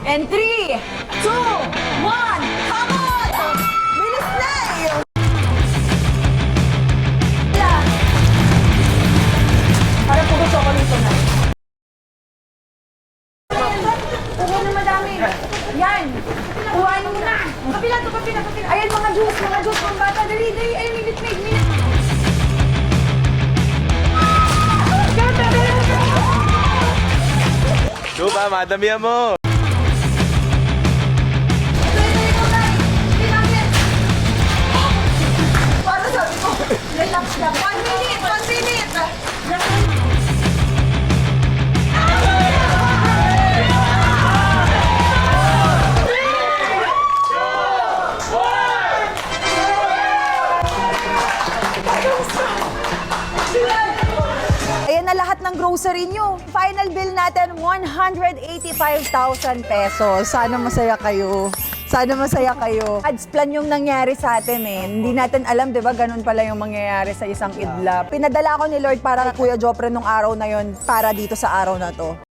And 3, 2, 1, come on! Bilis na eh! Para puro chocolate na. Pugo na madami. Yan! Kuhain mo na! Kapila to, kapila. Ayan, mga juice, mga bata. Dali. Ay, minute. Lupa, madamihan mo! Para sabi ko, relax lang. 1 minute. Ayan na lahat ng grocery nyo. Final bill natin, 185,000 pesos. Sana masaya kayo. Ads plan yung nangyari sa atin eh. Hindi natin alam, di ba, ganun pala yung mangyayari sa isang idlap. Pinadala ko ni Lord para kay Kuya Jopre nung araw na yon para dito sa araw na to.